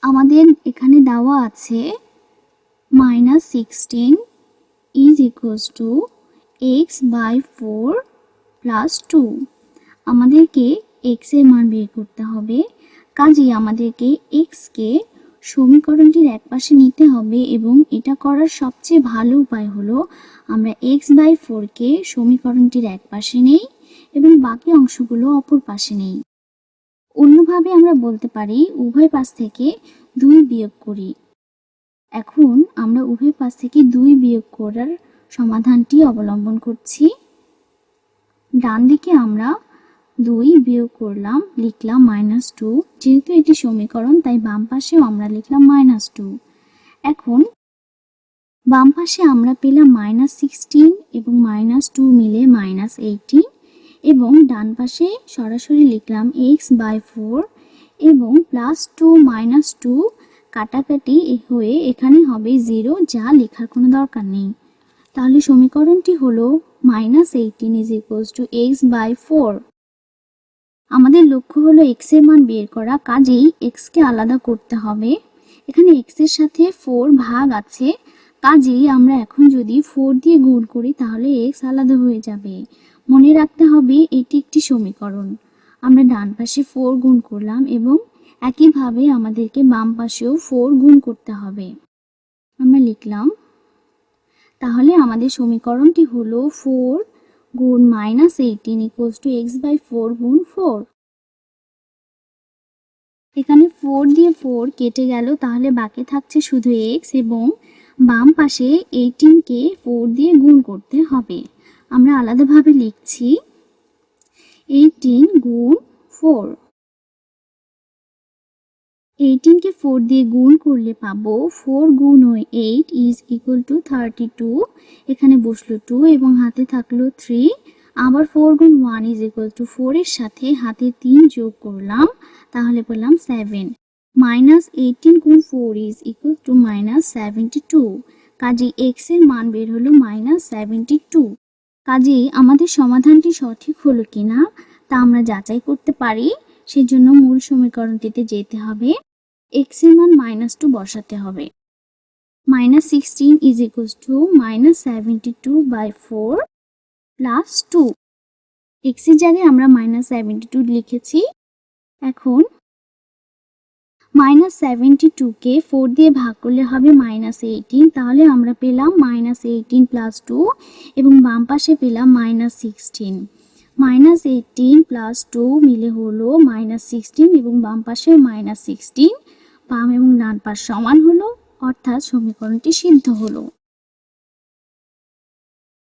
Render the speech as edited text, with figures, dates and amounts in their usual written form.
আমাদের এখানে দেওয়া আছে -16 is equals to x/4 plus 2। আমাদেরকে x এর মান বের করতে হবে। কাজেই আমাদেরকে x কে সমীকরণটির একপাশে নিতে হবে এবং এটা করার সবচেয়ে ভালো উপায় হলো আমরা x/4 কে সমীকরণটির একপাশে নেই এবং বাকি অংশগুলো অপর পাশে নেই। অন্যভাবে আমরা বলতে পারি উভয় পাশ থেকে 2 বিয়োগ করি। এখন আমরা উভয় পাশ থেকে 2 বিয়োগ করার সমাধানটি অবলম্বন করছি। ডান দিকে আমরা 2 বিয়োগ করলাম, লিখলাম -2। যেহেতু এটি সমীকরণ তাই বাম পাশেও আমরা লিখলাম -2। এখন বাম পাশে আমরা পেলাম -16 এবং -2 মিলে -18 এবং ডান পাশে সরাসরি লিখলাম x/4 এবং +2 -2 কাটাকাটি হয়ে এখানে হবে 0, যা লেখার কোনো দরকার নেই। তাহলে সমীকরণটি হলো -18 ইজ ইকুয়ালস টু x/4। আমাদের লক্ষ্য হলো x এর মান বের করা, কাজেই x কে আলাদা করতে হবে। এখানে x এর সাথে 4 ভাগ আছে, কাজেই আমরা এখন যদি 4 দিয়ে গুণ করি তাহলে x আলাদা হয়ে যাবে। মনে রাখতে হবে এটি একটি সমীকরণ। আমরা ডান পাশে 4 গুণ করলাম এবং একইভাবে আমাদেরকে বাম পাশেও 4 গুণ করতে হবে। আমরা লিখলাম, তাহলে আমাদের সমীকরণটি হলো 4 গুণ -18 ইকুয়ালস টু x/4 গুণ 4। এখানে 4 দিয়ে 4 কেটে গেল, তাহলে বাকি থাকছে শুধু x এবং বাম পাশে 18 কে 4 দিয়ে গুণ করতে হবে। আমরা আলাদাভাবে লিখছি 18 গুণ 4। 18 কে 4 দিয়ে গুণ করলে পাবো 4 গুণ 8 ইজ ইকুয়াল টু 32। এখানে বসলো 2 এবং হাতে থাকলো 3। আবার 4 গুণ 1 ইজ ইকুয়াল টু 4 এর সাথে হাতে 3 যোগ করলাম, তাহলে পেলাম 7। -18 গুণ 4 ইজ ইকুয়াল টু -72। কাজেই x এর মান বের হলো -72। কাজেই আমাদের সমাধানটি সঠিক হলো কিনা তা আমরা যাচাই করতে পারি। সেজন্য মূল সমীকরণটিতে যেতে হবে, x এর মান -2 বসাতে হবে। -16 is equals to -72/4 plus 2। x এর জায়গায় আমরা -72 লিখেছি। এখন -72 কে 4 দিয়ে ভাগ করলে হবে -18, তাহলে আমরা পেলাম -18 প্লাস 2 এবং বাম পাশে পেলাম -16। -18 প্লাস 2 মিলে হলো -16 এবং বাম পাশেও -16। বাম এবং ডান পাশ সমান হলো, অর্থাৎ সমীকরণটি সিদ্ধ হলো।